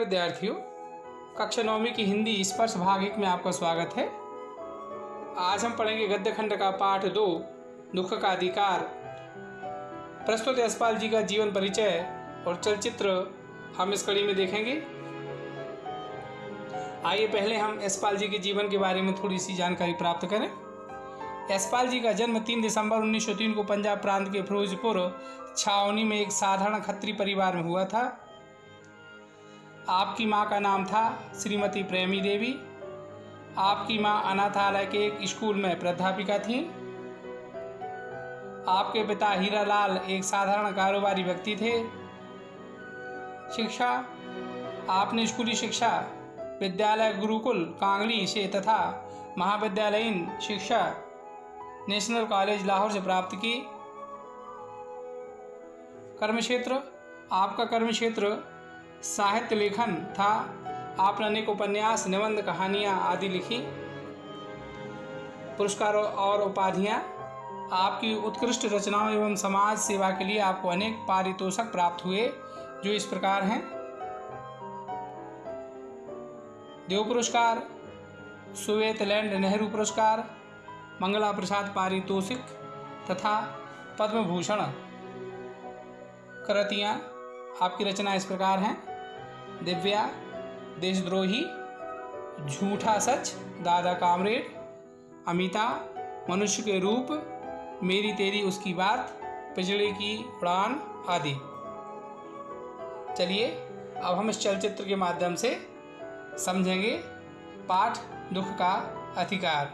विद्यार्थियों, कक्षा 9वीं की हिंदी स्पर्श भाग 1 में आपका स्वागत है। आज हम पढ़ेंगे गद्य खंड का पाठ 2, दुख का अधिकार। प्रस्तुत यशपाल जी का जीवन परिचय और चलचित्र हम इस कड़ी में देखेंगे। आइए पहले हम यशपाल जी के जीवन के बारे में थोड़ी सी जानकारी प्राप्त करें। यशपाल जी का जन्म 3 दिसंबर 1903 को पंजाब प्रांत के फिरोजपुर छावनी में एक साधारण खत्री परिवार में हुआ था। आपकी मां का नाम था श्रीमती प्रेमी देवी। आपकी मां अनाथालय के एक स्कूल में प्राध्यापिका थीं। आपके पिता हीरालाल एक साधारण कारोबारी व्यक्ति थे। शिक्षा, आपने स्कूली शिक्षा विद्यालय गुरुकुल कांगली से तथा महाविद्यालयीन शिक्षा नेशनल कॉलेज लाहौर से प्राप्त की। कर्मक्षेत्र, आपका कर्मक्षेत्र साहित्य लेखन था। आपने अनेक उपन्यास, निबंध, कहानियाँ आदि लिखी। पुरस्कार और उपाधियाँ, आपकी उत्कृष्ट रचनाओं एवं समाज सेवा के लिए आपको अनेक पारितोषिक प्राप्त हुए, जो इस प्रकार हैं: देव पुरस्कार, सुवेतलैंड नेहरू पुरस्कार, मंगला प्रसाद पारितोषिक तथा पद्म भूषण। कृतियाँ, आपकी रचना इस प्रकार हैं: दिव्या, देशद्रोही, झूठा सच, दादा कामरेड, अमिता, मनुष्य के रूप, मेरी तेरी उसकी बात, पिजड़े की उड़ान आदि। चलिए अब हम इस चलचित्र के माध्यम से समझेंगे पाठ दुख का अधिकार।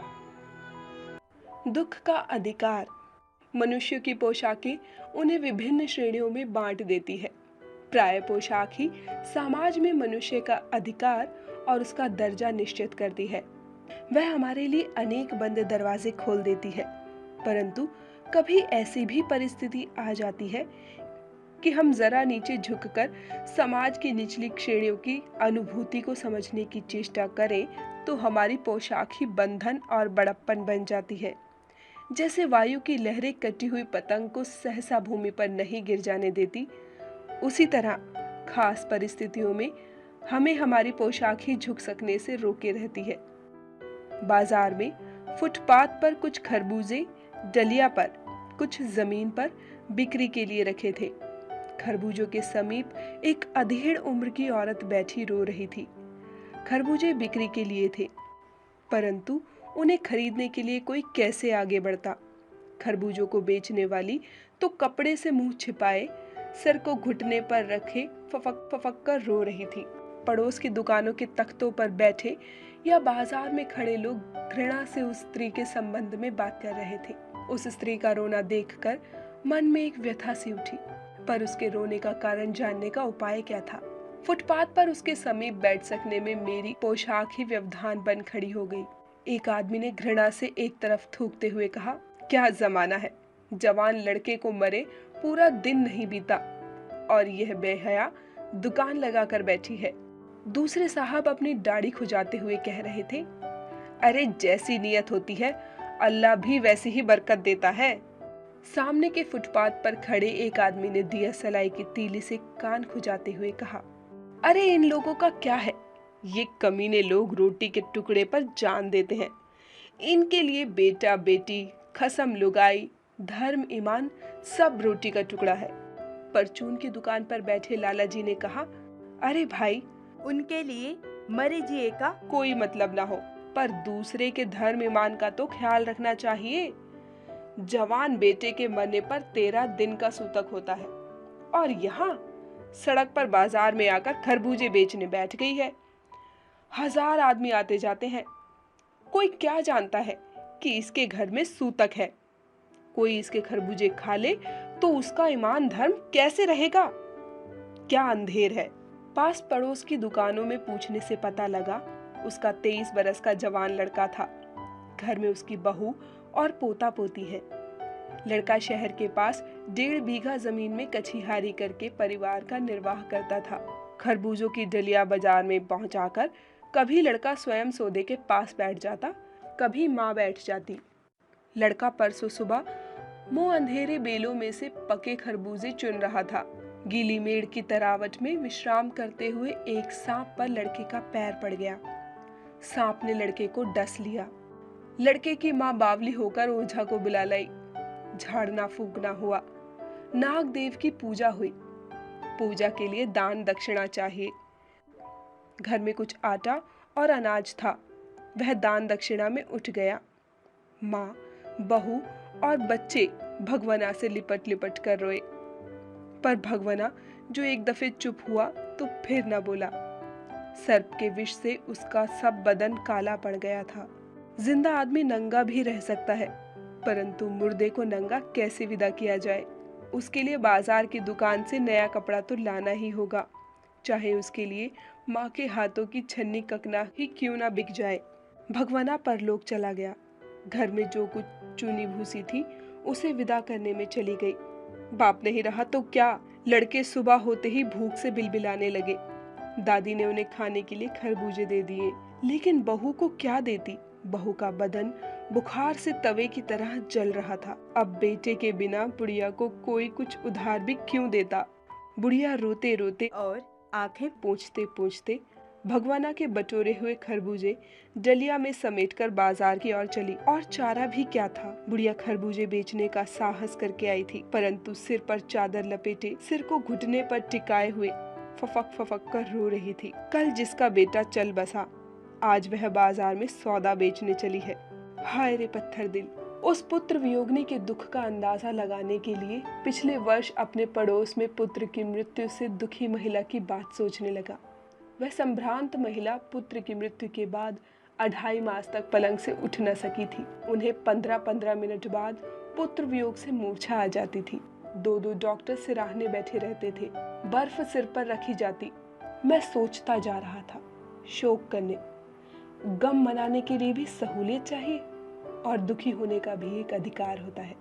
दुख का अधिकार। मनुष्य की पोशाकें उन्हें विभिन्न श्रेणियों में बांट देती है। प्राय पोशाक ही समाज में मनुष्य का अधिकार और उसका दर्जा निश्चित करती है। वह हमारे लिए अनेक बंद दरवाजे खोल देती है, परंतु कभी ऐसी भी परिस्थिति आ जाती है कि हम जरा नीचे झुककर समाज की निचली श्रेणियों की अनुभूति को समझने की चेष्टा करें तो हमारी पोशाक ही बंधन और बड़प्पन बन जाती है। जैसे वायु की लहरें कटी हुई पतंग को सहसा भूमि पर नहीं गिर जाने देती, उसी तरह खास परिस्थितियों में हमें हमारी पोशाक ही झुक सकने से रोके रहती है। बाजार में फुटपाथ पर कुछ खरबूजे डलिया पर, कुछ जमीन पर बिक्री के लिए रखे थे। खरबूजों के समीप एक अधेड़ उम्र की औरत बैठी रो रही थी। खरबूजे बिक्री के लिए थे, परंतु उन्हें खरीदने के लिए कोई कैसे आगे बढ़ता। खरबूजों को बेचने वाली तो कपड़े से मुंह छिपाए, सर को घुटने पर रखे फफक फफक कर रो रही थी। पड़ोस की दुकानों के तख्तों पर बैठे या बाजार में खड़े लोग घृणा से उस स्त्री के संबंध में बात कर रहे थे। उस स्त्री का रोना देखकर मन में एक व्यथा सी उठी, पर उसके रोने का कारण जानने का उपाय क्या था। फुटपाथ पर उसके समीप बैठ सकने में मेरी पोशाक ही व्यवधान बन खड़ी हो गई। एक आदमी ने घृणा से एक तरफ थूकते हुए कहा, क्या जमाना है, जवान लड़के को मरे पूरा दिन नहीं बीता और यह बेहया दुकान लगाकर बैठी है। दूसरे साहब अपनी दाढ़ी खुजाते हुए कह रहे थे, अरे जैसी नियत होती है अल्लाह भी वैसी ही बरकत देता है। सामने के फुटपाथ पर खड़े एक आदमी ने दिया सलाई की तीली से कान खुजाते हुए कहा, अरे इन लोगों का क्या है, ये कमीने लोग रोटी के टुकड़े पर जान देते हैं। इनके लिए बेटा बेटी, खसम लुगाई, धर्म ईमान सब रोटी का टुकड़ा है। परचून की दुकान पर बैठे लाला जी ने कहा, अरे भाई, उनके लिए मरे जिए का कोई मतलब ना हो, पर दूसरे के धर्म ईमान का तो ख्याल रखना चाहिए। जवान बेटे के मरने पर 13 दिन का सूतक होता है और यहाँ सड़क पर बाजार में आकर खरबूजे बेचने बैठ गई है। 1000 आदमी आते जाते हैं, कोई क्या जानता है कि इसके घर में सूतक है। कोई इसके खरबूजे खा ले तो उसका ईमान धर्म कैसे रहेगा। क्या अंधेर है। पास पड़ोस की दुकानों में पूछने से पता लगा उसका 23 बरस का जवान लड़का था। घर में उसकी बहू और पोता पोती है। लड़का शहर के पास 1.5 बीघा जमीन में कछिहारी करके परिवार का निर्वाह करता था। खरबूजों की डलिया बाजार में पहुंचाकर कभी लड़का स्वयं सौदे के पास बैठ जाता, कभी माँ बैठ जाती। लड़का परसों सुबह मुंह अंधेरे बेलों में से पके खरबूजे चुन रहा था। गीली मेड़ की तरावट में विश्राम करते हुए एक सांप पर लड़के का पैर पड़ गया। सांप ने लड़के को डस लिया। लड़के की माँ बावली होकर ओझा को बुला लाई। झाड़ना फूकना हुआ। नाग देव की पूजा हुई। पूजा के लिए दान दक्षिणा चाहिए। घर में कुछ आटा और अनाज था, वह दान दक्षिणा में उठ गया। माँ, बहू और बच्चे भगवना से लिपट लिपट कर रोए, पर भगवना जो एक दफे चुप हुआ तो फिर न बोला। सर्प के विष से उसका सब बदन काला पड़ गया था। जिंदा आदमी नंगा भी रह सकता है, परंतु मुर्दे को नंगा कैसे विदा किया जाए? उसके लिए बाजार की दुकान से नया कपड़ा तो लाना ही होगा, चाहे उसके लिए माँ के हाथों की छन्नी ककना ही क्यों ना बिक जाए। भगवना परलोक चला गया। घर में जो कुछ चुनी भूसी थी उसे विदा करने में चली गई। बाप नहीं रहा तो क्या, लड़के सुबह होते ही भूख से बिलबिलाने लगे। दादी ने उन्हें खाने के लिए खरबूजे दे दिए, लेकिन बहू को क्या देती? बहू का बदन बुखार से तवे की तरह जल रहा था। अब बेटे के बिना बुढ़िया को कोई कुछ उधार भी क्यों देता? बुढ़िया रोते रोते और आंखें पोंछते पोंछते भगवाना के बटोरे हुए खरबूजे डलिया में समेटकर बाजार की ओर चली। और चारा भी क्या था? बुढ़िया खरबूजे बेचने का साहस करके आई थी, परंतु सिर पर चादर लपेटे, सिर को घुटने पर टिकाए हुए फफक फफक कर रो रही थी। कल जिसका बेटा चल बसा, आज वह बाजार में सौदा बेचने चली है। हाय रे पत्थर दिल। उस पुत्र वियोगनी के दुख का अंदाजा लगाने के लिए पिछले वर्ष अपने पड़ोस में पुत्र की मृत्यु से दुखी महिला की बात सोचने लगा। वह संभ्रांत महिला पुत्र की मृत्यु के बाद 2.5 मास तक पलंग से उठ न सकी थी। उन्हें 15-15 मिनट बाद पुत्र वियोग से मूर्छा आ जाती थी। 2-2 डॉक्टर सिराहने बैठे रहते थे। बर्फ सिर पर रखी जाती। मैं सोचता जा रहा था, शोक करने, गम मनाने के लिए भी सहूलियत चाहिए और दुखी होने का भी एक अधिकार होता है।